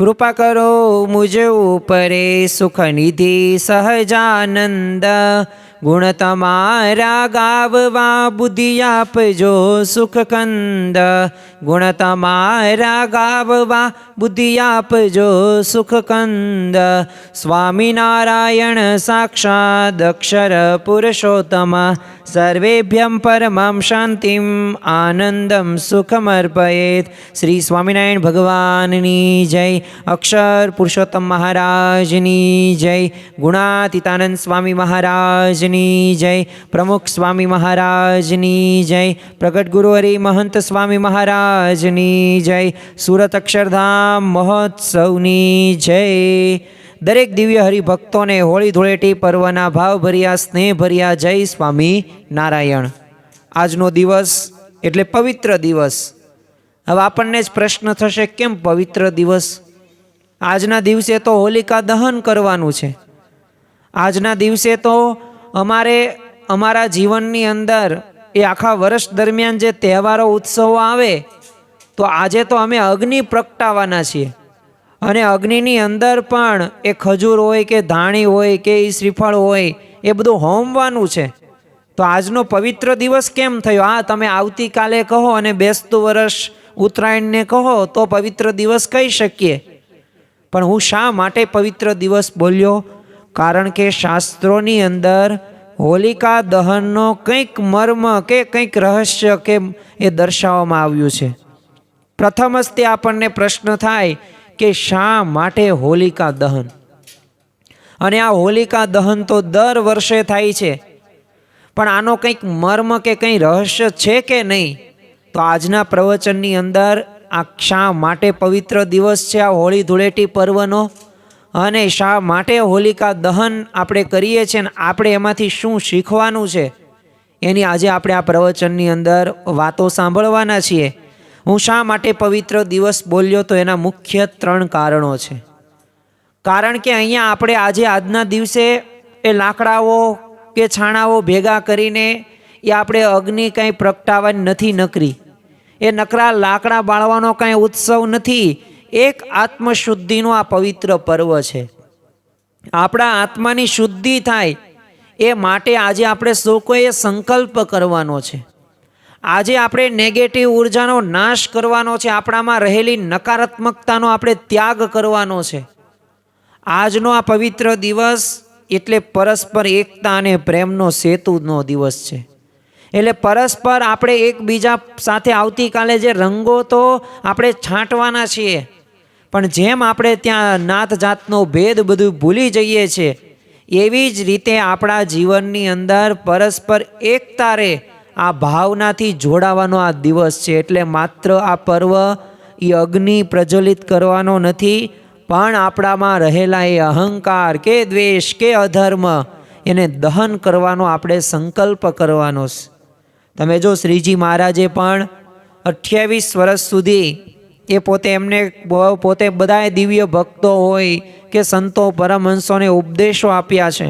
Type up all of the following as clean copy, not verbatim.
कृपा करो मुझ ऊपरे सुख निधि सहजानंद। गुण तमारा गाववा बुद्धि आपजो सुख कंद। गुण तमारा गाववा बुद्धि आपजो सुख कंद। स्वामीनारायण साक्षात् अक्षर पुरुषोत्तम। सर्वेभ्यं परमां शांतिं आनंदं सुखमर्पयेत्। श्री स्वामिनारायण भगवाननी जय। अक्षर पुरुषोत्तम महाराजनी जय। गुणातीतानंद स्वामी महाराजनी जय। प्रमुख स्वामी महाराजनी जय। प्रकट गुरु हरि महंत स्वामी महाराजनी जय। सूरत अक्षरधाम महोत्सवनी जय। दरेक दिव्य हरिभक्तों ने होળી ધૂળેટી पर्वना भावभर्या स्नेहभर्या जय स्वामी नारायण। આજનો દિવસ એટલે પવિત્ર દિવસ। હવે આપણને જ પ્રશ્ન થશે કેમ પવિત્ર દિવસ? આજના દિવસે તો હોલિકા દહન કરવાનું છે। આજના દિવસે તો અમારા જીવનની અંદર એ આખા વર્ષ દરમિયાન જે તહેવારો ઉત્સવો આવે તો આજે તો અમે અગ્નિ પ્રગટાવવાના છીએ અને અગ્નિની અંદર પણ એ ખજૂર હોય કે ધાણી હોય કે એ શ્રીફળ હોય એ બધું હોમવાનું છે। તો આજનો પવિત્ર દિવસ કેમ થયો? હા, તમે આવતીકાલે કહો અને બેસતું વર્ષ ઉત્તરાયણને કહો તો પવિત્ર દિવસ કહી શકીએ, પણ હું શા માટે પવિત્ર દિવસ બોલ્યો? કારણ કે શાસ્ત્રોની અંદર હોલિકા દહનનો કંઈક મર્મ કે કંઈક રહસ્ય કે એ દર્શાવવામાં આવ્યું છે। પ્રથમ જ તે આપણને પ્રશ્ન થાય કે શા માટે હોલિકા દહન? અને આ હોલિકા દહન તો દર વર્ષે થાય છે, પણ આનો કંઈક મર્મ કે કંઈ રહસ્ય છે કે નહીં? તો આજના પ્રવચનની અંદર આ શા માટે પવિત્ર દિવસ છે આ હોળી ધૂળેટી પર્વનો, અને શા માટે હોલિકા દહન આપણે કરીએ છીએ અને આપણે એમાંથી શું શીખવાનું છે એની આજે આપણે આ પ્રવચનની અંદર વાતો સાંભળવાના છીએ। હું શા માટે પવિત્ર દિવસ બોલ્યો તો એના મુખ્ય 3 કારણો છે। કારણ કે અહીંયા આપણે આજના દિવસે એ લાકડાઓ કે છાણાઓ ભેગા કરીને એ આપણે અગ્નિ કાંઈ પ્રગટાવવાની નથી નકરી, એ નકરા લાકડા બાળવાનો કાંઈ ઉત્સવ નથી। એક આત્મશુદ્ધિનો આ પવિત્ર પર્વ છે। આપણા આત્માની શુદ્ધિ થાય એ માટે આજે આપણે સૌ કોઈએ સંકલ્પ કરવાનો છે। આજે આપણે નેગેટિવ ઉર્જાનો નાશ કરવાનો છે, આપણામાં રહેલી નકારાત્મકતાનો આપણે ત્યાગ કરવાનો છે। આજનો આ પવિત્ર દિવસ એટલે પરસ્પર એકતા અને પ્રેમનો સેતુનો દિવસ છે। એટલે પરસ્પર આપણે એકબીજા સાથે આવતીકાલે જે રંગો તો આપણે છાંટવાના છીએ, પણ જેમ આપણે ત્યાં નાત જાતનો ભેદ બધું ભૂલી જઈએ છીએ, એવી જ રીતે આપણા જીવનની અંદર પરસ્પર એકતા રહે આ ભાવનાથી જોડાવાનો આ દિવસ છે। એટલે માત્ર આ પર્વ એ અગ્નિ પ્રજ્વલિત કરવાનો નથી, પણ આપણામાં રહેલા એ અહંકાર કે દ્વેષ કે અધર્મ એને દહન કરવાનો આપણે સંકલ્પ કરવાનો છે। તમે જો શ્રીજી મહારાજે પણ 28 વર્ષ સુધી એ પોતે બધા દિવ્ય ભક્તો હોય કે સંતો પરમહંસોને ઉપદેશો આપ્યા છે।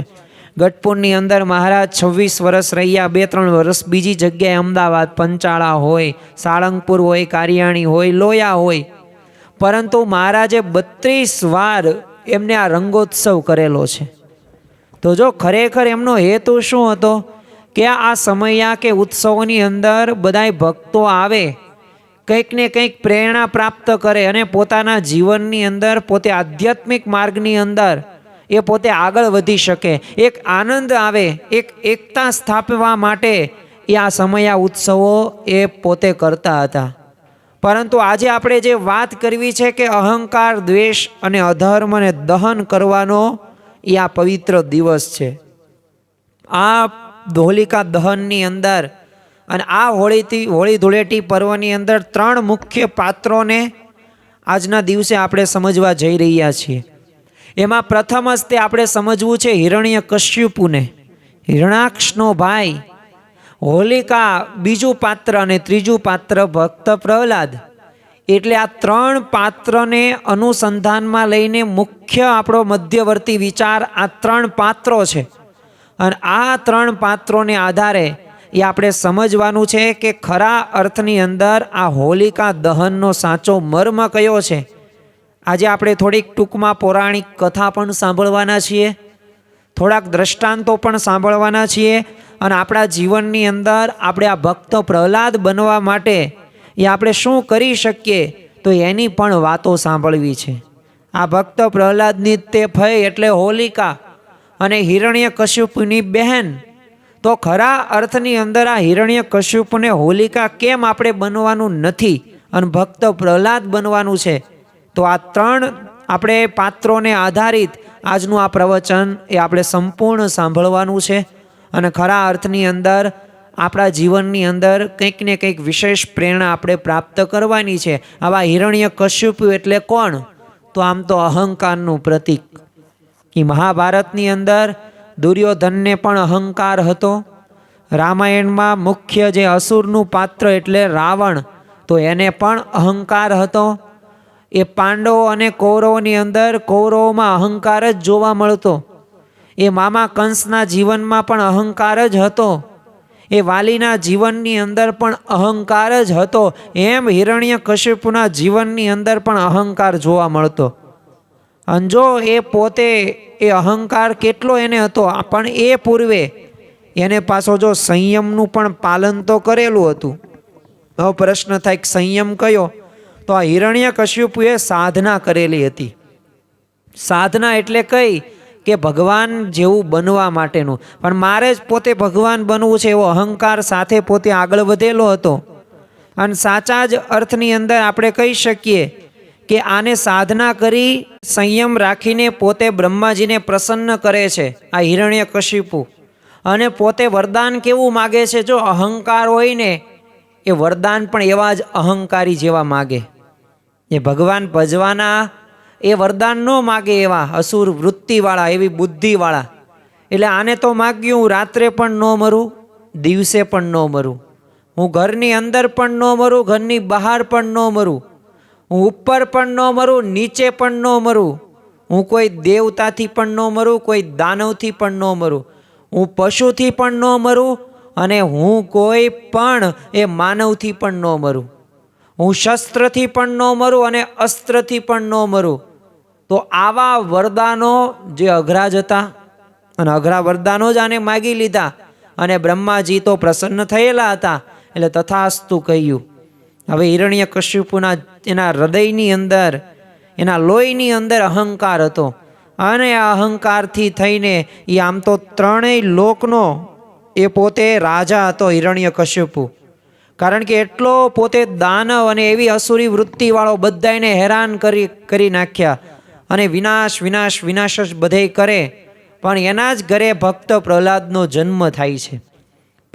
ગઢપુરની અંદર મહારાજ 26 વર્ષ રહ્યા, 2-3 વર્ષ બીજી જગ્યાએ અમદાવાદ પંચાળા હોય, સાળંગપુર હોય, કારિયાણી હોય, લોયા હોય, પરંતુ મહારાજે 32 વાર એમને આ રંગોત્સવ કરેલો છે। તો જો ખરેખર એમનો હેતુ શું હતો કે આ સમયા કે ઉત્સવોની અંદર બધાય ભક્તો આવે, કંઈક ને કંઈક પ્રેરણા પ્રાપ્ત કરે અને પોતાના જીવનની અંદર પોતે આધ્યાત્મિક માર્ગની અંદર એ પોતે આગળ વધી શકે, એક આનંદ આવે, એક એકતા સ્થાપવા માટે એ આ સમયા ઉત્સવો એ પોતે કરતા હતા। પરંતુ આજે આપણે જે વાત કરવી છે કે અહંકાર, દ્વેષ અને અધર્મને દહન કરવાનો એ આ પવિત્ર દિવસ છે। આ હોલિકા દહનની અંદર અને આ હોળી ધૂળેટી પર્વની અંદર 3 મુખ્ય પાત્રોને આજના દિવસે આપણે સમજવા જઈ રહ્યા છીએ। એમાં પ્રથમ જ તે આપણે સમજવું છે હિરણ્યકશ્યપુને, હિરણાક્ષનો ભાઈ હોલિકા, બીજું પાત્ર અને ત્રીજું પાત્ર ભક્ત પ્રહલાદ। એટલે આ 3 પાત્રને અનુસંધાનમાં લઈને મુખ્ય આપણો મધ્યવર્તી વિચાર આ 3 પાત્રો છે। અને આ 3 પાત્રોને આધારે એ આપણે સમજવાનું છે કે ખરા અર્થની અંદર આ હોલિકા દહનનો સાચો મર્મ કયો છે। આજે આપણે થોડીક ટૂંકમાં પૌરાણિક કથા પણ સાંભળવાના છીએ, થોડાક દ્રષ્ટાંતો પણ સાંભળવાના છીએ, અને આપણા જીવનની અંદર આપણે આ ભક્ત પ્રહલાદ બનવા માટે એ આપણે શું કરી શકીએ તો એની પણ વાતો સાંભળવી છે. આ ભક્ત પ્રહલાદની તે ફઈ એટલે હોલિકા અને હિરણ્યકશ્યપની બહેન. તો ખરા અર્થની અંદર આ હિરણ્યકશ્યપને હોલિકા કેમ આપણે બનવાનું નથી અને ભક્ત પ્રહલાદ બનવાનું છે? તો આ ત્રણ આપણે પાત્રોને આધારિત આજનું આ પ્રવચન એ આપણે સંપૂર્ણ સાંભળવાનું છે, અને ખરા અર્થની અંદર આપણા જીવનની અંદર કંઈક ને કંઈક વિશેષ પ્રેરણા આપણે પ્રાપ્ત કરવાની છે. આવા હિરણ્યકશ્યપ એટલે કોણ? તો આમ તો અહંકારનું પ્રતીક. એ મહાભારતની અંદર દુર્યોધનને પણ અહંકાર હતો. રામાયણમાં મુખ્ય જે અસુરનું પાત્ર એટલે રાવણ, તો એને પણ અહંકાર હતો. એ પાંડવો અને કૌરવોની અંદર કૌરવોમાં અહંકાર જ જોવા મળતો. એ મામા કંસના જીવનમાં પણ અહંકાર જ હતો. એ વાલીના જીવનની અંદર પણ અહંકાર જ હતો. એમ હિરણ્યકશ્યપના જીવનની અંદર પણ અહંકાર જોવા મળતો. અને જો એ પોતે એ અહંકાર કેટલો એને હતો, પણ એ પૂર્વે એને પાછો જો સંયમનું પણ પાલન તો કરેલું હતું. હવે પ્રશ્ન થાય કે સંયમ કયો? તો આ હિરણ્યકશ્યપુએ સાધના કરેલી હતી. સાધના એટલે કઈ? કે ભગવાન જેવું બનવા માટેનું. પણ મારે જ પોતે ભગવાન બનવું છે એવો અહંકાર સાથે પોતે આગળ વધેલો હતો. અને સાચા જ અર્થની અંદર આપણે કહી શકીએ કે આને સાધના કરી સંયમ રાખીને પોતે બ્રહ્માજીને પ્રસન્ન કરે છે આ હિરણ્યકશ્યપુ. અને પોતે વરદાન કેવું માગે છે? જો અહંકાર હોય ને એ વરદાન પણ એવા જ અહંકારી જેવા માગે. એ ભગવાન ભજવાના એ વરદાન ન માગે એવા અસુર વૃત્તિવાળા, એવી બુદ્ધિવાળા. એટલે આને તો માગ્યું હું રાત્રે પણ ન મરું, દિવસે પણ ન મરું, હું ઘરની અંદર પણ ન મરું, ઘરની બહાર પણ ન મરું, હું ઉપર પણ ન મરું, નીચે પણ ન મરું, હું કોઈ દેવતાથી પણ ન મરું, કોઈ દાનવથી પણ ન મરું, હું પશુથી પણ ન મરું, અને હું કોઈ પણ એ માનવથી પણ ન મરું, હું શસ્ત્રથી પણ ન મરું અને અસ્ત્રથી પણ ન મરું. તો આવા વરદાનો જે અઘરા જ હતા, અને અઘરા વરદાનો જ આને માગી લીધા, અને બ્રહ્માજી તો પ્રસન્ન થયેલા હતા. એટલે તથાસ્તુ કહ્યું. હવે હિરણ્યકશ્યપુના એના હૃદયની અંદર, એના લોહીની અંદર અહંકાર હતો, અને આ અહંકારથી થઈને એ આમ તો ત્રણેય લોકનો એ પોતે રાજા હતો હિરણ્યકશ્યપુ. કારણ કે એટલો પોતે દાનવ અને એવી અસુરી વૃત્તિવાળો બધાને હેરાન કરી નાખ્યા, અને વિનાશ વિનાશ વિનાશ જ બધે કરે. પણ એના જ ઘરે ભક્ત પ્રહલાદનો જન્મ થાય છે.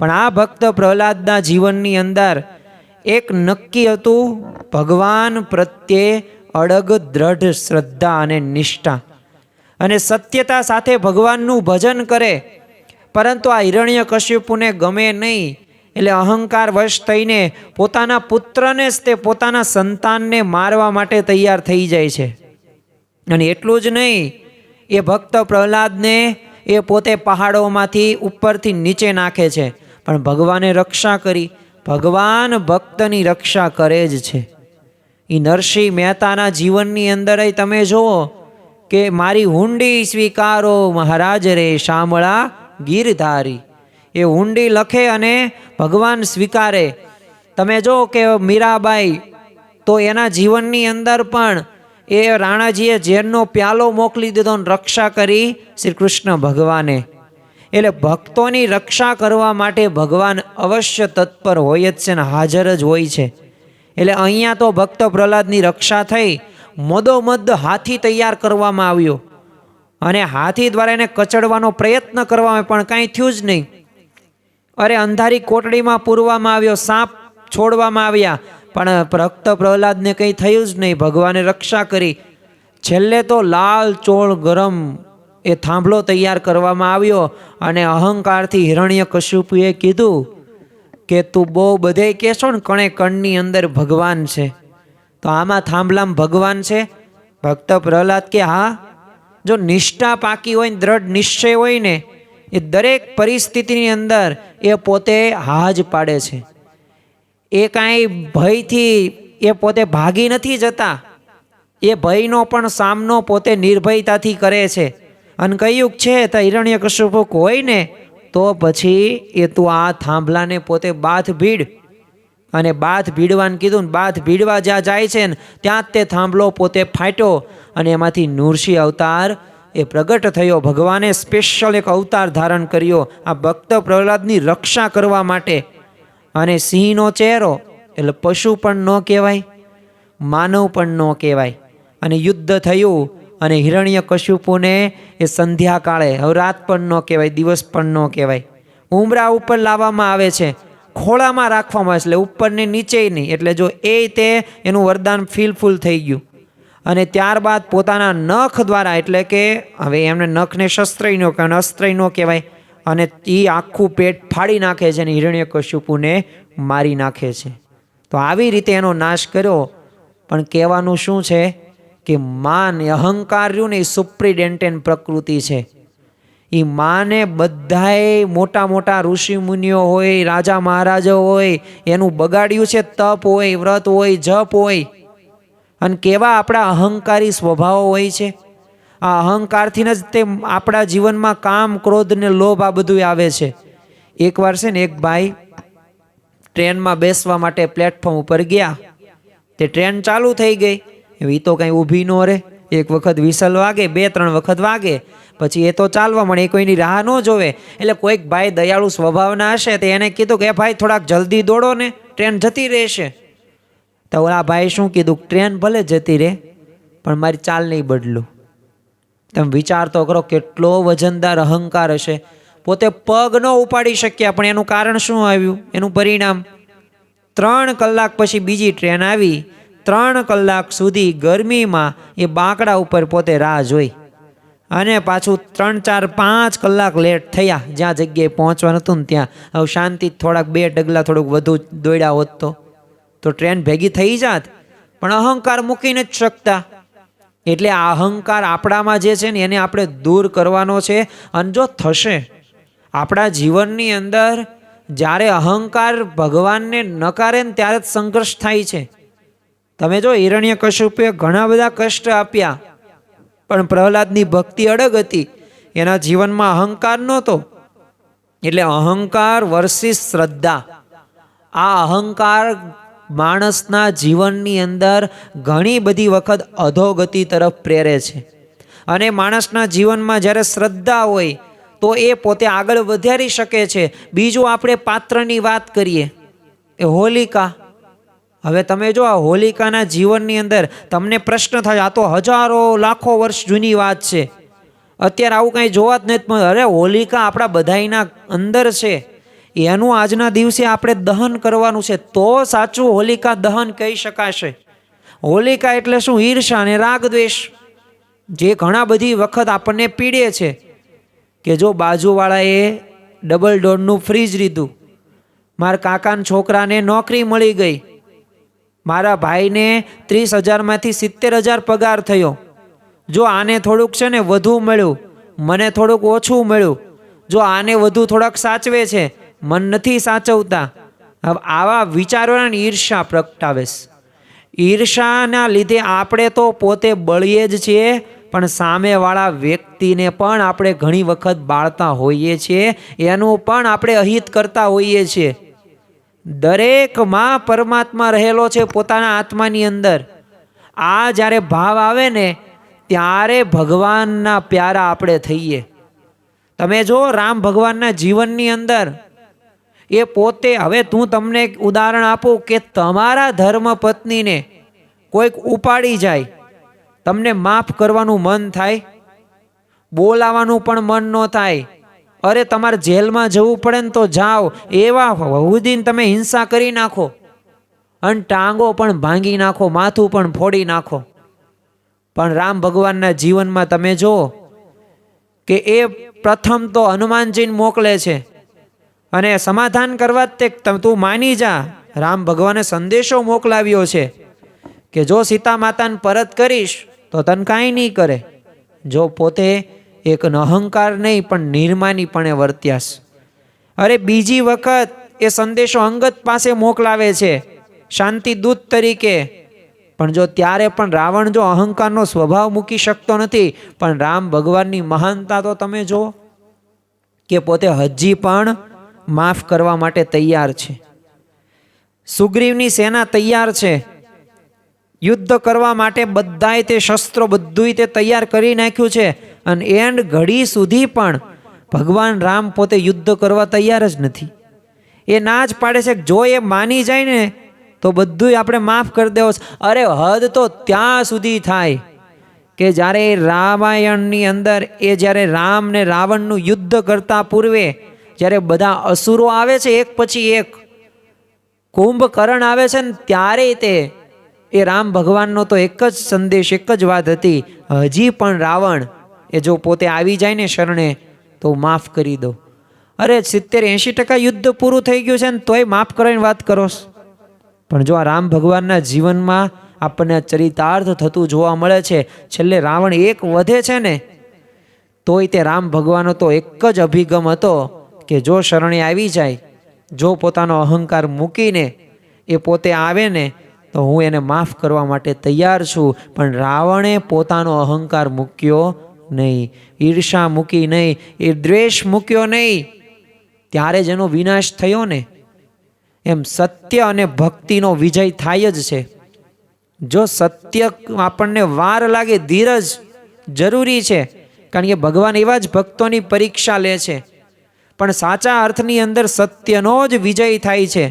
પણ આ ભક્ત પ્રહલાદના જીવનની અંદર એક નક્કી હતું, ભગવાન પ્રત્યે અડગ દ્રઢ શ્રદ્ધા અને નિષ્ઠા, અને સત્યતા સાથે ભગવાનનું ભજન કરે. પરંતુ આ હિરણ્યકશ્યપુને ગમે નહીં, એટલે અહંકાર વશ થઈને પોતાના પુત્રને જ તે પોતાના સંતાનને મારવા માટે તૈયાર થઈ જાય છે. અને એટલું જ નહીં, એ ભક્ત પ્રહલાદને એ પોતે પહાડોમાંથી ઉપરથી નીચે નાખે છે. પણ ભગવાને રક્ષા કરી. ભગવાન ભક્તની રક્ષા કરે જ છે. એ નરસિંહ મહેતાના જીવનની અંદર તમે જુઓ કે મારી હુંડી સ્વીકારો મહારાજ રે શામળા ગીરધારી. એ હુંડી લખે અને ભગવાન સ્વીકારે. તમે જો કે મીરાબાઈ, તો એના જીવનની અંદર પણ એ રાણાજીએ ઝેરનો પ્યાલો મોકલી દીધો અને રક્ષા કરી શ્રી કૃષ્ણ ભગવાને. એટલે ભક્તોની રક્ષા કરવા માટે ભગવાન અવશ્ય તત્પર હોય જ છે ને હાજર જ હોય છે. એટલે અહીંયા તો ભક્ત પ્રહલાદની રક્ષા થઈ. મદોમદ હાથી તૈયાર કરવામાં આવ્યો, અને હાથી દ્વારા એને કચડવાનો પ્રયત્ન કરવામાં પણ કાંઈ થયું જ નહીં. અરે અંધારી કોટડીમાં પૂરવામાં આવ્યો, સાપ છોડવામાં આવ્યા, પણ ભક્ત પ્રહલાદને કંઈ થયું જ નહીં. ભગવાને રક્ષા કરી. છેલ્લે તો લાલ ચોળ ગરમ એ થાંભલો તૈયાર કરવામાં આવ્યો, અને અહંકારથી હિરણ્યકશ્યપુએ કીધું કે તું બહુ બધે કહેશો ને કણે કણની અંદર ભગવાન છે, તો આમાં થાંભલામાં ભગવાન છે? ભક્ત પ્રહલાદ કે હા, જો નિષ્ઠા પાકી હોય ને દ્રઢ નિશ્ચય હોય ને, એ દરેક પરિસ્થિતિની અંદર એ પોતે હા જ પાડે છે. એ કાંઈ ભયથી એ પોતે ભાગી નથી જતા. એ ભયનો પણ સામનો પોતે નિર્ભયતાથી કરે છે. અને કહ્યું છે તો હિરણ્યકશ્યપ હોય ને તો પછી એ તું આ થાંભલાને પોતે બાથ ભીડ. અને બાથ ભીડવાનું કીધું ને, બાથ ભીડવા જ્યાં જાય છે ને ત્યાં જ તે થાંભલો પોતે ફાટ્યો અને એમાંથી નૃસિંહ અવતાર એ પ્રગટ થયો. ભગવાને સ્પેશિયલ એક અવતાર ધારણ કર્યો આ ભક્ત પ્રહલાદની રક્ષા કરવા માટે. અને સિંહનો ચહેરો એટલે પશુ પણ ન કહેવાય, માનવ પણ ન કહેવાય. અને યુદ્ધ થયું અને હિરણ્યકશ્યપુને એ સંધ્યાકાળે, હવે રાત પણ ન કહેવાય, દિવસ પણ ન કહેવાય, ઉંબરા ઉપર લાવવામાં આવે છે, ખોળામાં રાખવામાં આવે છે, એટલે ઉપર ને નીચે નહીં. એટલે જો એ તે એનું વરદાન ફિલફુલ થઈ ગયું. અને ત્યારબાદ પોતાના નખ દ્વારા, એટલે કે હવે એમને નખને શસ્ત્રય ન કહેવાય, અસ્ત્રય ન કહેવાય, અને એ આખું પેટ ફાડી નાખે છે અને હિરણ્યકશ્યપુને મારી નાખે છે. તો આવી રીતે એનો નાશ કર્યો. પણ કહેવાનું શું છે કે માન, અહંકાર રહ્યું ને એ સુપ્રિડેન્ટેન પ્રકૃતિ છે. એ માને બધાએ મોટા મોટા ઋષિ મુનિઓ હોય, રાજા મહારાજા હોય, એનું બગાડ્યું છે. તપ હોય, વ્રત હોય, જપ હોય. અને કેવા આપણા અહંકારી સ્વભાવો હોય છે. આ અહંકારથી જ તે આપણા જીવનમાં કામ, ક્રોધ ને લોભ આ બધું આવે છે. એકવાર છે ને એક ભાઈ ટ્રેનમાં બેસવા માટે પ્લેટફોર્મ ઉપર ગયા. તે ટ્રેન ચાલુ થઈ ગઈ, એ તો કંઈ ઊભી ન રહે. એક વખત વિસલ વાગે, 2-3 વખત વાગે, પછી એ તો ચાલવા મળે, એ કોઈની રાહ ન જોવે. એટલે કોઈક ભાઈ દયાળુ સ્વભાવના હશે તો એને કીધું કે ભાઈ થોડાક જલ્દી દોડો ને, ટ્રેન જતી રહેશે. તો ઓલા ભાઈ શું કીધું, ટ્રેન ભલે જતી રહે પણ મારી ચાલ નહીં બદલું. તમે વિચાર તો કરો કેટલો વજનદાર અહંકાર હશે. પોતે પગ ન ઉપાડી શક્યા, પણ એનું કારણ શું આવ્યું, એનું પરિણામ 3 કલાક પછી બીજી ટ્રેન આવી. 3 કલાક સુધી ગરમીમાં એ બાંકડા ઉપર પોતે રાહ જોઈ. અને પાછું 3-4-5 કલાક લેટ થયા જ્યાં જગ્યાએ પહોંચવાનું હતું ને ત્યાં. હવે શાંતિ થોડાક 2 ડગલા થોડુંક વધુ દોડ્યા હોત તો ટ્રેન ભેગી થઈ જાત, પણ અહંકાર મૂકી નથી શકતા. એટલે આ અહંકાર આપણામાં જે છે ને એને આપણે દૂર કરવાનો છે. અને જો થશે આપણા જીવનની અંદર, જ્યારે અહંકાર ભગવાનને નકારે ને ત્યારે જ સંઘર્ષ થાય છે. તમે જો હિરણ્યકશ્યપે ઘણા બધા કષ્ટ આપ્યા, પણ પ્રહલાદની ભક્તિ અડગ હતી, એના જીવનમાં અહંકાર નહોતો. એટલે અહંકાર વર્સિસ શ્રદ્ધા, આ અહંકાર માણસના જીવનની અંદર ઘણી બધી વખત અધોગતિ તરફ પ્રેરે છે. અને માણસના જીવનમાં જ્યારે શ્રદ્ધા હોય તો એ પોતે આગળ વધારી શકે છે. બીજું આપણે પાત્રની વાત કરીએ, એ હોલિકા. હવે તમે જો આ હોલિકાના જીવનની અંદર તમને પ્રશ્ન થાય, આ તો હજારો લાખો વર્ષ જૂની વાત છે, અત્યારે આવું કાંઈ જોવા જ નથી મળે. અરે હોલિકા આપણા બધાના અંદર છે, એનું આજના દિવસે આપણે દહન કરવાનું છે તો સાચું હોલિકા દહન કહી શકાશે. હોલિકા એટલે શું, ઈર્ષા અને રાગ દ્વેષ, જે ઘણા બધી વખત આપણને પીડે છે. કે જો બાજુવાળાએ ડબલ ડોરનું ફ્રીજ લીધું, મારા કાકાના છોકરાને નોકરી મળી ગઈ, મારા ભાઈને 30,000માંથી 70,000 પગાર થયો, જો આને થોડુંક છે ને વધુ મળ્યું, મને થોડુંક ઓછું મળ્યું, જો આને વધુ થોડાક સાચવે છે, મન નથી સાચવતા. હવે આવા વિચારોની ઈર્ષા પ્રગટાવે છે. ઈર્ષાના લીધે આપણે તો પોતે બળીએ જ છીએ, પણ સામેવાળા વ્યક્તિને પણ આપણે ઘણી વખત બાળતા હોઈએ છીએ, એનું પણ આપણે અહિત કરતા હોઈએ છીએ. દરેકમાં પરમાત્મા રહેલો છે પોતાના આત્માની અંદર. આ જ્યારે ભાવ આવે ને ત્યારે ભગવાનના પ્યારા આપણે થઈએ. તમે જો રામ ભગવાનના જીવનની અંદર એ પોતે, હવે હું તમને એક ઉદાહરણ આપું કે તમારા ધર્મ પત્નીને કોઈક ઉપાડી જાય, તમને માફ કરવાનું મન થાય, બોલાવાનું પણ મન ન થાય. અરે તમારે જેલમાં જવું પડે ને તો જાઓ, એવા હુદીન તમે હિંસા કરી નાખો, અને ટાંગો પણ ભાંગી નાખો, માથું પણ ફોડી નાખો. પણ રામ ભગવાનના જીવનમાં તમે જુઓ કે એ પ્રથમ તો હનુમાનજીને મોકલે છે અને સમાધાન કરવા જ તું માની જા. રામ ભગવાને સંદેશો મોકલાવ્યો છે કે જો સીતા માતાને પરત કરીશ તો તને કાંઈ નહીં કરે. જો પોતે એક અહંકાર નહીં પણ નિર્માનીપણે વર્ત્યાસ. અરે બીજી વખત એ સંદેશો અંગત પાસે મોકલાવે છે શાંતિ દૂત તરીકે પણ જો ત્યારે પણ રાવણ જો અહંકારનો સ્વભાવ મૂકી શકતો નથી, પણ રામ ભગવાનની મહાનતા તો તમે જુઓ કે પોતે હજી પણ માફ કરવા માટે તૈયાર છે. સુગ્રીવની સેના તૈયાર છે, યુદ્ધ કરવા માટે બધાય તે શસ્ત્રો બધુંય તે તૈયાર કરી નાખ્યું છે, અને એન્ડ ઘડી સુધી પણ ભગવાન રામ પોતે યુદ્ધ કરવા તૈયાર જ નથી. એ ના જ પાડે છે કે જો એ માની જાય ને તો બધુંય આપણે માફ કરી દેવો. અરે હદ તો ત્યાં સુધી થાય કે જ્યારે રામાયણની અંદર એ જ્યારે રામ ને રાવણનું યુદ્ધ કરતા પૂર્વે જ્યારે બધા અસુરો આવે છે એક પછી એક, કુંભકર્ણ આવે છે ને ત્યારે તે એ રામ ભગવાનનો તો એક જ સંદેશ, એક જ વાત હતી, હજી પણ રાવણ એ જો પોતે આવી જાય ને શરણે તો માફ કરી દો. અરે 70-80% યુદ્ધ પૂરું થઈ ગયું છે ને તોય માફ કરવાની વાત કરો. પણ જો આ રામ ભગવાનના જીવનમાં આપણને ચરિતાર્થ થતું જોવા મળે છે. છેલ્લે રાવણ એક વધે છે ને તોય તે રામ ભગવાનનો તો એક જ અભિગમ હતો કે જો શરણે આવી જાય, જો પોતાનો અહંકાર મૂકીને એ પોતે આવે ને તો હું એને માફ કરવા માટે તૈયાર છું. પણ રાવણે પોતાનો અહંકાર મૂક્યો નહીં, ઈર્ષા મૂકી નહીં, એ દ્વેષ મૂક્યો નહીં, ત્યારે જ એનો વિનાશ થયો ને. એમ સત્ય અને ભક્તિનો વિજય થાય જ છે. જો સત્ય આપણને વાર લાગે, ધીરજ જરૂરી છે, કારણ કે ભગવાન એવા જ ભક્તોની પરીક્ષા લે છે. પણ સાચા અર્થની અંદર સત્યનો જ વિજય થાય છે.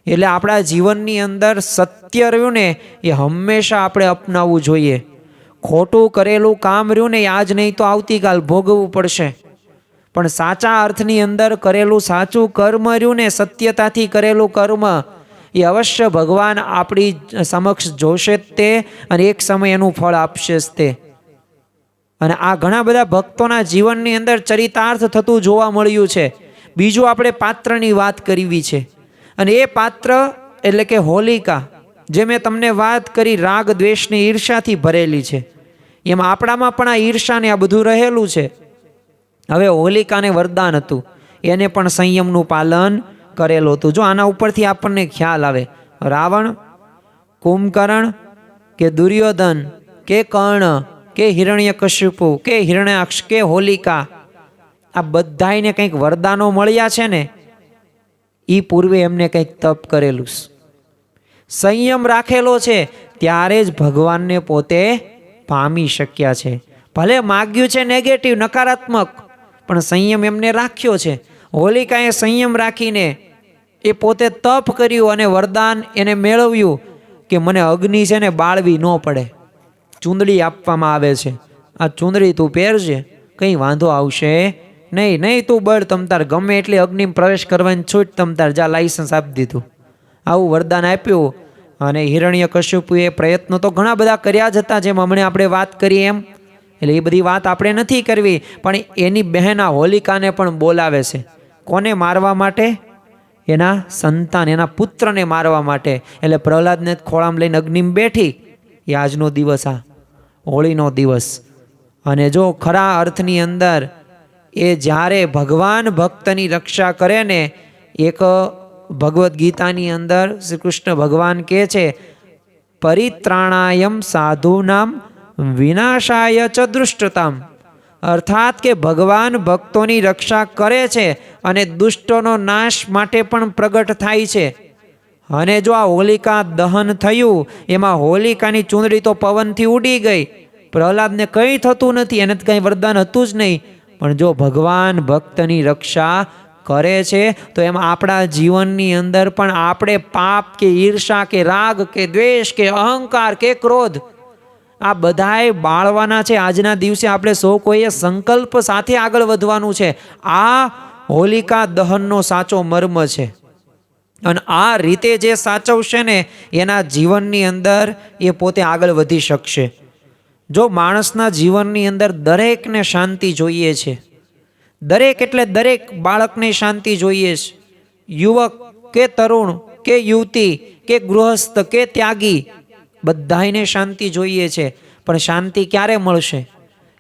એટલે આપણા જીવનની અંદર સત્ય રહ્યું ને એ હંમેશા આપણે અપનાવવું જોઈએ. ખોટું કરેલું કામ રહ્યું ને એ આજ નહીં તો આવતીકાલ ભોગવવું પડશે. પણ સાચા અર્થની અંદર કરેલું સાચું કર્મ રહ્યું ને, સત્યતાથી કરેલું કર્મ એ અવશ્ય ભગવાન આપણી સમક્ષ જોશે જ તે, અને એક સમય એનું ફળ આપશે જ તે. અને આ ઘણા બધા ભક્તોના જીવનની અંદર ચરિતાર્થ થતું જોવા મળ્યું છે. બીજું આપણે પાત્રની વાત કરવી છે, અને એ પાત્ર એટલે કે હોલિકા, જે મેં તમને વાત કરી રાગ દ્વેષની ઈર્ષાથી ભરેલી છે. એમાં આપણામાં પણ આ ઈર્ષા ને આ બધું રહેલું છે. હવે હોલિકાને વરદાન હતું, એને પણ સંયમનું પાલન કરેલું હતું. જો આના ઉપરથી આપણને ખ્યાલ આવે, રાવણ, કુંભકર્ણ કે દુર્યોધન કે કર્ણ કે હિરણ્યકશિપુ કે હિરણ્યાક્ષ કે હોલિકા, આ બધાને કંઈક વરદાનો મળ્યા છે ને એ પૂર્વે એમને કંઈક તપ કરેલું, સંયમ રાખેલો છે, ત્યારે જ ભગવાનને પોતે પામી શક્યા છે. ભલે માગ્યું છે નેગેટિવ, નકારાત્મક, પણ સંયમ એમને રાખ્યો છે. હોલિકાએ સંયમ રાખીને એ પોતે તપ કર્યું અને વરદાન એને મેળવ્યું કે મને અગ્નિ છે ને બાળવી ન પડે. ચૂંદડી આપવામાં આવે છે, આ ચૂંદડી તું પહેરજે, કંઈ વાંધો આવશે નહીં, નહીં તું બળ તમતાર ગમે એટલી અગ્નિમાં પ્રવેશ કરવાની છૂટ તમતાર, જા લાયસન્સ આપી દીધું. આવું વરદાન આપ્યું. અને હિરણ્યકશ્યપુએ પ્રયત્નો તો ઘણા બધા કર્યા જ હતા, જેમ હમણાં આપણે વાત કરી એમ. એટલે એ બધી વાત આપણે નથી કરવી, પણ એની બહેન આ હોલિકાને પણ બોલાવે છે. કોને મારવા માટે? એના સંતાન, એના પુત્રને મારવા માટે. એટલે પ્રહલાદને ખોળામાં લઈને અગ્નિમાં બેઠી. એ આજનો દિવસ, આ હોળીનો દિવસ. અને જો ખરા અર્થની અંદર એ જ્યારે ભગવાન ભક્તની રક્ષા કરે ને, એક ભગવદ્ ગીતાની અંદર શ્રી કૃષ્ણ ભગવાન કહે છે, પરિત્રાણાયમ સાધુનામ વિનાશાય ચ દુષ્ટતામ. અર્થાત કે ભગવાન ભક્તોની રક્ષા કરે છે અને દુષ્ટોનો નાશ માટે પણ પ્રગટ થાય છે. અને જો આ હોલિકા દહન થયું, એમાં હોલિકાની ચૂંદડી તો પવનથી ઉડી ગઈ, પ્રહલાદને કંઈ થતું નથી, એને કંઈ વરદાન હતું જ નહીં. પણ જો ભગવાન ભક્તની રક્ષા કરે છે તો એમાં આપણા જીવનની અંદર પણ આપણે પાપ કે ઈર્ષા કે રાગ કે દ્વેષ કે અહંકાર કે ક્રોધ આ બધાય બાળવાના છે. આજના દિવસે આપણે સૌ કોઈએ સંકલ્પ સાથે આગળ વધવાનું છે. આ હોલિકા દહનનો સાચો મર્મ છે. અને આ રીતે જે સાચવશે ને એના જીવનની અંદર એ પોતે આગળ વધી શકશે. જો માણસના જીવનની અંદર દરેકને શાંતિ જોઈએ છે, દરેક એટલે દરેક બાળકને શાંતિ જોઈએ છે, યુવક કે તરુણ કે યુવતી કે ગૃહસ્થ કે ત્યાગી, બધાને શાંતિ જોઈએ છે. પણ શાંતિ ક્યારે મળશે?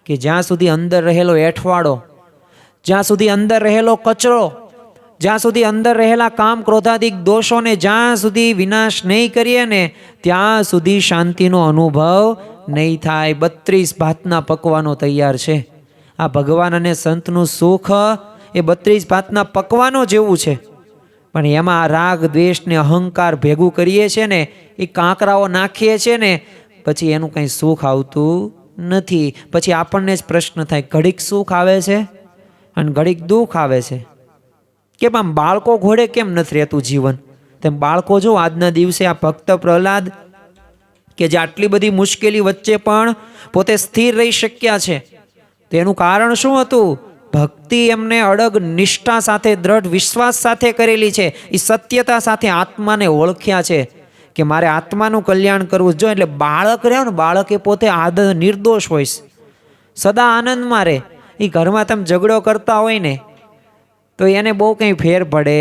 કે જ્યાં સુધી અંદર રહેલો એઠવાડો, જ્યાં સુધી અંદર રહેલો કચરો, જ્યાં સુધી અંદર રહેલા કામ ક્રોધાદિક દોષોને જ્યાં સુધી વિનાશ નહીં કરીએ ને ત્યાં સુધી શાંતિનો અનુભવ નહીં થાય. 32 ભાતના પકવાનો તૈયાર છે. આ ભગવાન અને સંતનું સુખ એ 32 ભાતના પકવાનો જેવું છે. પણ એમાં રાગ દ્વેષ ને અહંકાર ભેગું કરીએ છીએ ને, એ કાંકરાઓ નાખીએ છીએ ને, પછી એનું કંઈ સુખ આવતું નથી. પછી આપણને જ પ્રશ્ન થાય, ઘડીક સુખ આવે છે અને ઘડીક દુઃખ આવે છે. કેમ આમ બાળકો ઘોડે કેમ નથી રહેતું જીવન? તેમ બાળકો જો આજના દિવસે આ ભક્ત પ્રહલાદ કે જે આટલી બધી મુશ્કેલી વચ્ચે પણ પોતે સ્થિર રહી શક્યા છે, તેનું કારણ શું હતું? ભક્તિ એમને અડગ નિષ્ઠા સાથે, દ્રઢ વિશ્વાસ સાથે કરેલી છે. એ સત્યતા સાથે આત્માને ઓળખ્યા છે કે મારે આત્માનું કલ્યાણ કરવું જો. એટલે બાળક રહ્યો ને, બાળક એ પોતે નિર્દોષ હોય, સદા આનંદમાં રહે. એ ઘરમાં તમે ઝઘડો કરતા હોય ને તો એને બહુ કંઈ ફેર પડે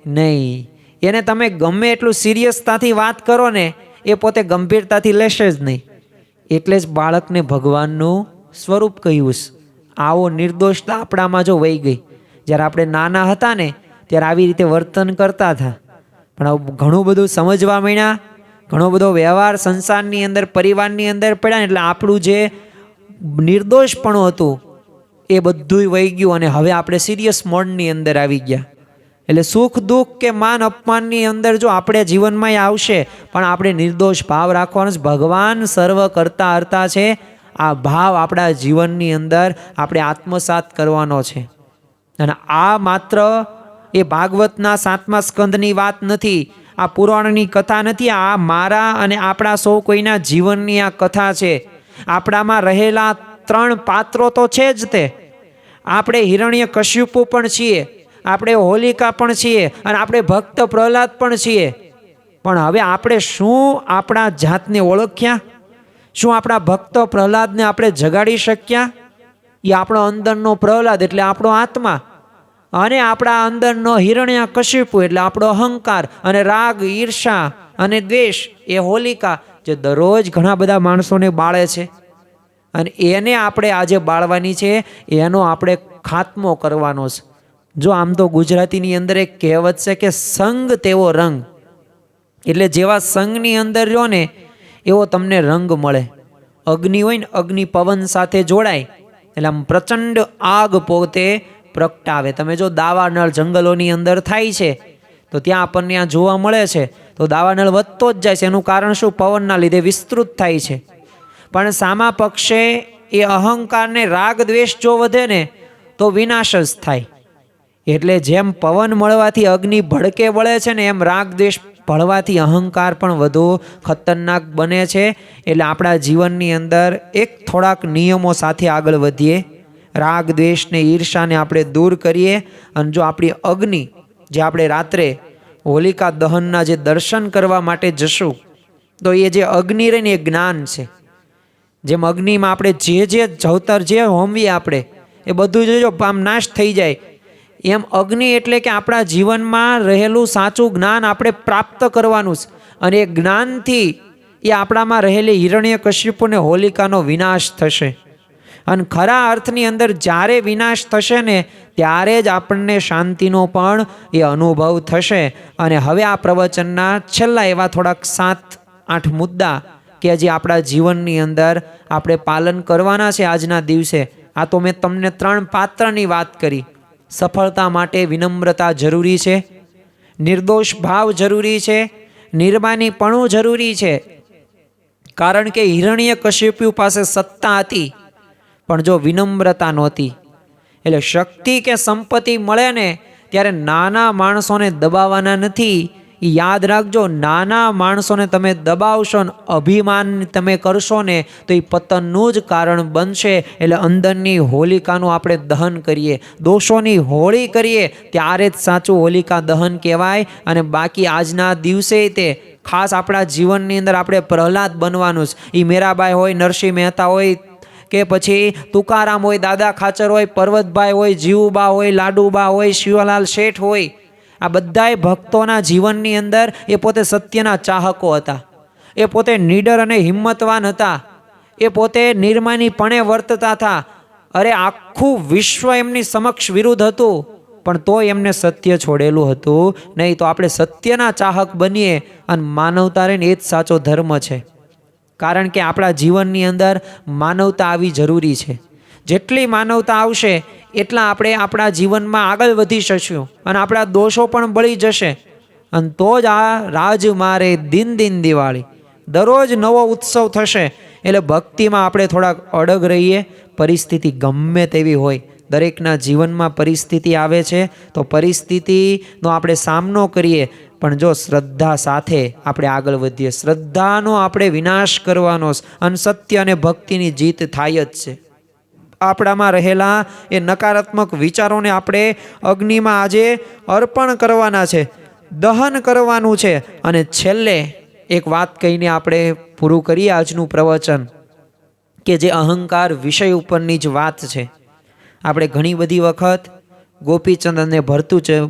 નહીં. એને તમે ગમે એટલું સિરિયસતાથી વાત કરો ને, એ પોતે ગંભીરતાથી લેશે જ નહીં. એટલે જ બાળકને ભગવાનનું સ્વરૂપ કહ્યું. આવો નિર્દોષતા આપણામાં જો વહી ગઈ. જ્યારે આપણે નાના હતા ને ત્યારે આવી રીતે વર્તન કરતા હતા, પણ ઘણું બધું સમજવા માંડ્યા, ઘણો બધો વ્યવહાર સંસારની અંદર, પરિવારની અંદર પડ્યા, એટલે આપણું જે નિર્દોષપણું હતું એ બધું વહી ગયું અને હવે આપણે સિરિયસ મોડની અંદર આવી ગયા. એટલે સુખ દુઃખ કે માન અપમાનની અંદર જો આપણે જીવનમાં આવશે, પણ આપણે નિર્દોષ ભાવ રાખવાનો છે. ભગવાન સર્વ કરતા હરતા છે. આ ભાવ આપણા જીવનની અંદર આપણે આત્મસાત કરવાનો છે. અને આ માત્ર એ ભાગવતના 7મા સ્કંદની વાત નથી, આ પુરાણની કથા નથી. આ મારા અને આપણા સૌ કોઈના જીવનની આ કથા છે. આપણામાં રહેલા 3 પાત્રો તો છે જ તે. આપણે હિરણ્યકશ્યપુ પણ છીએ, આપણે હોલિકા પણ છીએ અને આપણે ભક્ત પ્રહલાદ પણ છીએ. પણ હવે આપણે શું આપણા જાતને ઓળખ્યા? શું આપણા ભક્ત પ્રહલાદને આપણે જગાડી શક્યા? એ આપણો અંદરનો પ્રહલાદ એટલે આપણો આત્મા, અને આપણા અંદરનો હિરણ્યકશ્યપુ એટલે આપણો અહંકાર, અને રાગ, ઈર્ષા અને દ્વેષ એ હોલિકા, જે દરરોજ ઘણા બધા માણસોને બાળે છે. અને એને આપણે આજે બાળવાની છે, એનો આપણે ખાત્મો કરવાનો છે. જો આમ તો ગુજરાતીની અંદર એક કહેવત છે કે સંગ તેવો રંગ, એટલે જેવા સંગની અંદર રહ્યો ને એવો તમને રંગ મળે. અગ્નિ હોય ને, અગ્નિ પવન સાથે જોડાય એટલે આમ પ્રચંડ આગ પોતે પ્રગટાવે. તમે જો દાવાનળ જંગલોની અંદર થાય છે તો ત્યાં આપણને આ જોવા મળે છે, તો દાવાનળ વધતો જ જાય છે. એનું કારણ શું? પવનના લીધે વિસ્તૃત થાય છે. પણ સામા પક્ષે એ અહંકારને રાગ દ્વેષ જો વધે ને તો વિનાશ જ થાય. એટલે જેમ પવન મળવાથી અગ્નિ ભડકે વળે છે ને, એમ રાગ દ્વેષ ભળવાથી અહંકાર પણ વધુ ખતરનાક બને છે. એટલે આપણા જીવનની અંદર એક થોડાક નિયમો સાથે આગળ વધીએ. રાગ દ્વેષને ઈર્ષાને આપણે દૂર કરીએ. અને જો આપણી અગ્નિ, જે આપણે રાત્રે હોલિકા દહનના જે દર્શન કરવા માટે જશું, તો એ જે અગ્નિ રહી ને એ જ્ઞાન છે. જેમ અગ્નિમાં આપણે જે જવતર જે હોમવીએ આપણે એ બધું જો આમ નાશ થઈ જાય, એમ અગ્નિ એટલે કે આપણા જીવનમાં રહેલું સાચું જ્ઞાન આપણે પ્રાપ્ત કરવાનું છે. અને એ જ્ઞાનથી એ આપણામાં રહેલી હિરણ્યકશ્યપુ ને હોલિકાનો વિનાશ થશે. અને ખરા અર્થની અંદર જ્યારે વિનાશ થશે ને ત્યારે જ આપણને શાંતિનો પણ એ અનુભવ થશે. અને હવે આ પ્રવચનના છેલ્લા એવા થોડાક 7-8 મુદ્દા કે જે આપણા જીવનની અંદર આપણે પાલન કરવાના છે આજના દિવસે. આ તો મેં તમને 3 પાત્રની વાત કરી. સફળતા માટે વિનમ્રતા જરૂરી છે, નિર્દોષ ભાવ જરૂરી છે, નિર્માનીપણું જરૂરી છે. કારણ કે હિરણ્યકશ્યપુ પાસે સત્તા હતી પણ જો વિનમ્રતા નહોતી. એટલે શક્તિ કે સંપત્તિ મળે ને ત્યારે નાના માણસોને દબાવવાના નથી. યાદ રાખજો, નાના માણસોને તમે દબાવશો ને અભિમાન તમે કરશો ને તો એ પતનનું જ કારણ બનશે. એટલે અંદરની હોલિકાનું આપણે દહન કરીએ, દોષોની હોળી કરીએ, ત્યારે જ સાચું હોલિકા દહન કહેવાય. અને બાકી આજના દિવસે તે ખાસ આપણા જીવનની અંદર આપણે પ્રહલાદ બનવાનું છે. એ મીરાબાઈ હોય, નરસિંહ મહેતા હોય, કે પછી તુકારામ હોય, દાદા ખાચર હોય, પર્વતભાઈ હોય, જીવુબા હોય, લાડુબા હોય, શિવલાલ શેઠ હોય, આ બધાય ભક્તોના જીવનની અંદર એ પોતે સત્યના ચાહકો હતા. એ પોતે નીડર અને હિંમતવાન હતા. એ પોતે નિર્માનીપણે વર્તતા હતા. અરે આખું વિશ્વ એમની સમક્ષ વિરુદ્ધ હતું, પણ તોય એમને સત્ય છોડેલું હતું નહીં. તો આપણે સત્યના ચાહક બનીએ અને માનવતા રહીને એ જ સાચો ધર્મ છે. કારણ કે આપણા જીવનની અંદર માનવતા આવી જરૂરી છે. જેટલી માનવતા આવશે એટલા આપણે આપણા જીવનમાં આગળ વધી શકશું અને આપણા દોષો પણ બળી જશે. અને તો જ આ રાજ મારે દિન દિન દિવાળી, દરરોજ નવો ઉત્સવ થશે. એટલે ભક્તિમાં આપણે થોડાક અડગ રહીએ. પરિસ્થિતિ ગમે તેવી હોય, દરેકના જીવનમાં પરિસ્થિતિ આવે છે, તો પરિસ્થિતિનો આપણે સામનો કરીએ, પણ જો શ્રદ્ધા સાથે આપણે આગળ વધીએ. શ્રદ્ધાનો આપણે વિનાશ કરવાનો અને સત્ય અને ભક્તિની જીત થાય જ છે. આપણામાં રહેલા એ નકારાત્મક વિચારોને આપણે અગ્નિમાં આજે અર્પણ કરવાના છે, દહન કરવાનું છે. અને છેલ્લે એક વાત કહીને આપણે પૂરું કરીએ આજનું પ્રવચન, કે જે અહંકાર વિષય ઉપરની જ વાત છે. આપણે ઘણી બધી વખત ગોપીચંદ અને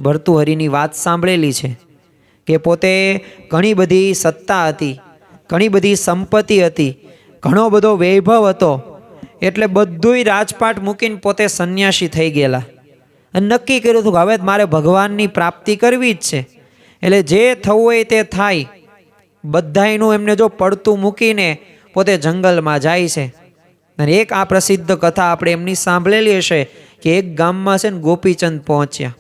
ભર્તુહરિની વાત સાંભળેલી છે કે પોતે ઘણી બધી સત્તા હતી, ઘણી બધી સંપત્તિ હતી, ઘણો બધો વૈભવ હતો. એટલે બધુંય રાજપાટ મૂકીને પોતે સંન્યાસી થઈ ગયેલા અને નક્કી કર્યું હતું કે હવે મારે ભગવાનની પ્રાપ્તિ કરવી જ છે. એટલે જે થવું હોય તે થાય. બધાયનું એમને જો પડતું મૂકીને પોતે જંગલમાં જાય છે. અને એક આ પ્રસિદ્ધ કથા આપણે એમની સાંભળેલી હશે કે એક ગામમાં છે ને ગોપીચંદ પહોંચ્યા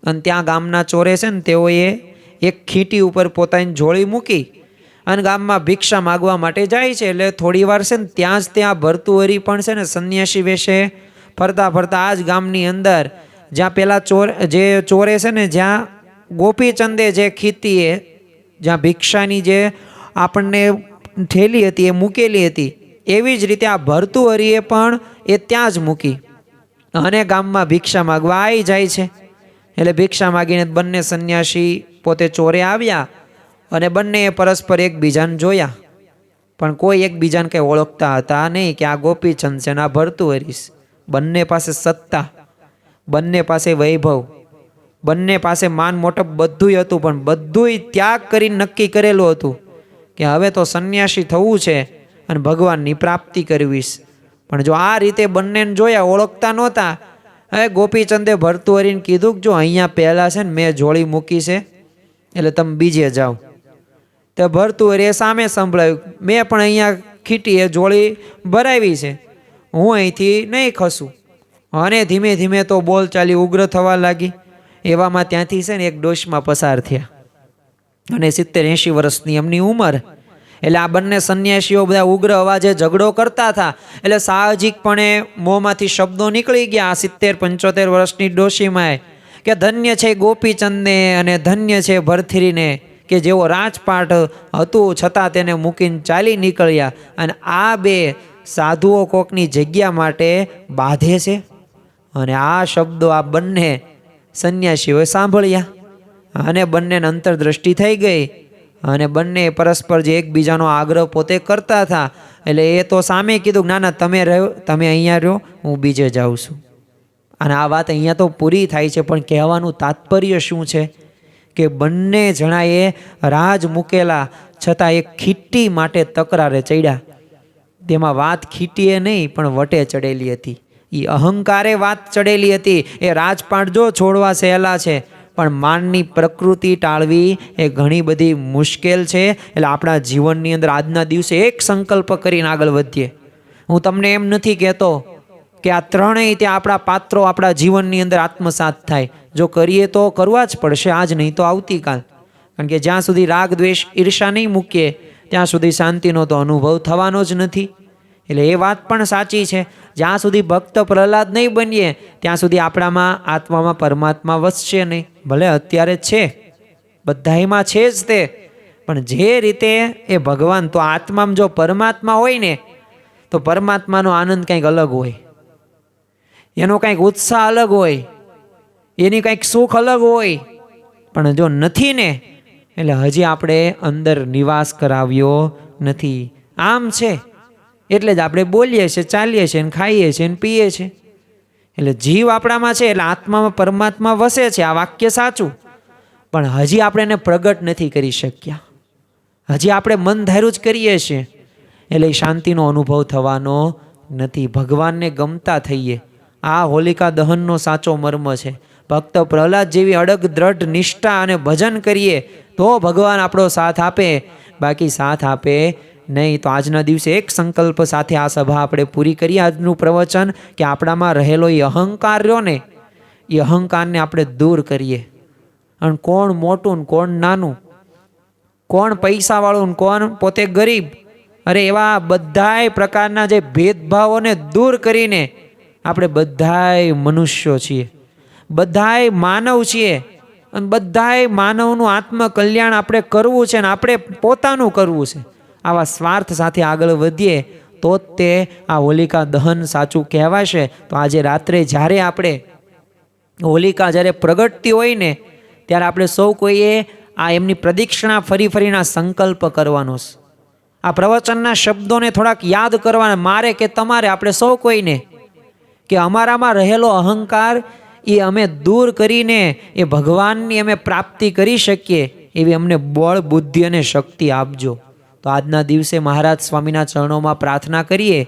અને ત્યાં ગામના ચોરે છે ને તેઓએ એક ખીટી ઉપર પોતાની જોડી મૂકી અને ગામમાં ભિક્ષા માગવા માટે જાય છે. એટલે થોડી વાર છે ને ત્યાં ભર્તુહરિ પણ છે ને સંન્યાસી વેશે ફરતા ફરતા આ જ ગામની અંદર જ્યાં પેલા ચોરે છે ને જ્યાં ગોપીચંદે જે ખીતીએ જ્યાં ભિક્ષાની જે આપણને ઠેલી હતી એ મૂકેલી હતી, એવી જ રીતે આ ભર્તુહરિએ પણ એ ત્યાં જ મૂકી અને ગામમાં ભિક્ષા માગવા આવી જાય છે. એટલે ભિક્ષા માગીને બંને સંન્યાસી પોતે ચોરે આવ્યા અને બંનેએ પરસ્પર એકબીજાને જોયા, પણ કોઈ એકબીજાને કંઈ ઓળખતા હતા નહીં કે આ ગોપીચંદ છે ને આ ભર્તુહરિ. બંને પાસે સત્તા, બંને પાસે વૈભવ, બંને પાસે માન મોટપ બધુંય હતું, પણ બધુંય ત્યાગ કરીને નક્કી કરેલું હતું કે હવે તો સંન્યાસી થવું છે અને ભગવાનની પ્રાપ્તિ કરવીશ. પણ જો આ રીતે બંનેને જોયા, ઓળખતા નહોતા. હવે ગોપીચંદે ભર્તુહરિને કીધું કે જો અહીંયા પહેલાં છે ને મેં જોડી મૂકી છે, એટલે તમે બીજે જાઓ. તો ભર્તુહરિએ સામે સંભળાયું, મેં પણ અહીંયા ખીટી એ જોડી ભરાવી છે, હું અહીંથી નહીં ખસું. અને ધીમે ધીમે તો બોલચાલી ઉગ્ર થવા લાગી. એવામાં ત્યાંથી છે ને એક ડોશમાં પસાર થયા અને 70-80 વર્ષની એમની ઉંમર. એટલે આ બંને સંન્યાસીઓ બધા ઉગ્ર અવાજે ઝઘડો કરતા હતા. એટલે સાહજિકપણે મોંમાંથી શબ્દો નીકળી ગયા 70-75 વર્ષની ડોશીમાં કે ધન્ય છે ગોપીચંદને અને ધન્ય છે ભર્તુહરિને, કે જેવો રાજપાટ હતું છતાં તેને મૂકીને ચાલી નીકળ્યા. અને આ બે સાધુઓ કોકની જગ્યા માટે બાંધે છે. અને આ શબ્દો આ બંને સંન્યાસીઓએ સાંભળ્યા અને બંનેને અંતરદ્રષ્ટિ થઈ ગઈ અને બંને પરસ્પર જે એકબીજાનો આગ્રહ પોતે કરતા હતા. એટલે એ તો સામે કીધું ના ના તમે અહીંયા રહ્યો, હું બીજે જાઉં છું. અને આ વાત અહીંયા તો પૂરી થાય છે, પણ કહેવાનું તાત્પર્ય શું છે કે બંને જણાએ રાજ મૂકેલા છતાં એક ખીટી માટે તકરારે ચડ્યા. તેમાં વાત ખીટીએ નહીં પણ વટે ચડેલી હતી. એ અહંકારે વાત ચડેલી હતી. એ રાજપાટ જો છોડવા સહેલા છે, પણ માનની પ્રકૃતિ ટાળવી એ ઘણી બધી મુશ્કેલ છે. એટલે આપણા જીવનની અંદર આજના દિવસે એક સંકલ્પ કરીને આગળ વધીએ. હું તમને એમ નથી કહેતો કે આ ત્રણેય ત્યાં આપણા પાત્રો આપણા જીવનની અંદર આત્મસાત થાય. જો કરીએ તો કરવા જ પડશે, આજ નહીં તો આવતીકાલ. કારણ કે જ્યાં સુધી રાગ દ્વેષ ઈર્ષા નહીં મૂકીએ ત્યાં સુધી શાંતિનો તો અનુભવ થવાનો જ નથી. એટલે એ વાત પણ સાચી છે, જ્યાં સુધી ભક્ત પ્રહલાદ નહીં બનીએ ત્યાં સુધી આપણામાં આત્મામાં પરમાત્મા વસશે નહીં. ભલે અત્યારે છે, બધાયમાં છે જ તે, પણ જે રીતે એ ભગવાન તો આત્મામાં જો પરમાત્મા હોય ને તો પરમાત્માનો આનંદ કંઈક અલગ હોય, એનો કંઈક ઉત્સાહ અલગ હોય, એની કંઈક સુખ અલગ હોય. પણ જો નથી ને એટલે હજી આપણે અંદર નિવાસ કરાવ્યો નથી. આમ છે એટલે જ આપણે બોલીએ છીએ, ચાલીએ છીએ, ખાઈએ છીએ, પીએ છીએ. એટલે જીવ આપણામાં છે એટલે આત્મામાં પરમાત્મા વસે છે, આ વાક્ય સાચું. પણ હજી આપણે એને પ્રગટ નથી કરી શક્યા. હજી આપણે મન ધાર્યું જ કરીએ છીએ એટલે શાંતિનો અનુભવ થવાનો નથી. ભગવાનને ગમતા થઈએ, આ હોલિકા દહનનો સાચો મર્મ છે. ભક્ત પ્રહલાદ જેવી અડગ દ્રઢ નિષ્ઠા અને ભજન કરીએ તો ભગવાન આપણો સાથ આપે, બાકી સાથ આપે નહીં. તો આજના દિવસે એક સંકલ્પ સાથે આ સભા આપણે પૂરી કરીએ. આજનું પ્રવચન કે આપણામાં રહેલો એ અહંકાર રહ્યો ને, એ અહંકારને આપણે દૂર કરીએ. અને કોણ મોટું ને કોણ નાનું, કોણ પૈસાવાળું ને કોણ પોતે ગરીબ, અરે એવા બધાય પ્રકારના જે ભેદભાવોને દૂર કરીને આપણે બધાય મનુષ્યો છીએ, બધાય માનવ છીએ, અને બધાય માનવનું આત્મકલ્યાણ આપણે કરવું છે ને આપણે પોતાનું કરવું છે. આવા સ્વાર્થ સાથે આગળ વધીએ તો જ તે આ હોલિકા દહન સાચું કહેવાશે. તો આજે રાત્રે જ્યારે આપણે હોલિકા જ્યારે પ્રગટતી હોય ને ત્યારે આપણે સૌ કોઈએ આ એમની પ્રદક્ષિણા ફરી ફરીના સંકલ્પ કરવાનો છે. આ પ્રવચનના શબ્દોને થોડાક યાદ કરવાના, મારે કે તમારે, આપણે સૌ કોઈને, કે અમારામાં રહેલો અહંકાર એ અમે દૂર કરીને એ ભગવાનની અમે પ્રાપ્તિ કરી શકીએ એવી અમને બળ, બુદ્ધિ અને શક્તિ આપજો. તો આજના દિવસે મહારાજ સ્વામીના ચરણોમાં પ્રાર્થના કરીએ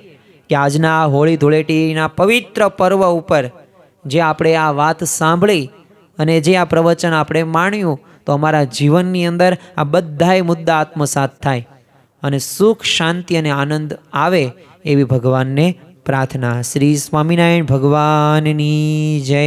કે આજના આ હોળી ધૂળેટીના પવિત્ર પર્વ ઉપર જે આપણે આ વાત સાંભળી અને જે આ પ્રવચન આપણે માણ્યું, તો અમારા જીવનની અંદર આ બધાય મુદ્દા આત્મસાત થાય અને સુખ, શાંતિ અને આનંદ આવે એવી ભગવાનને પ્રાર્થના. શ્રી સ્વામિનારાયણ ભગવાનની જય.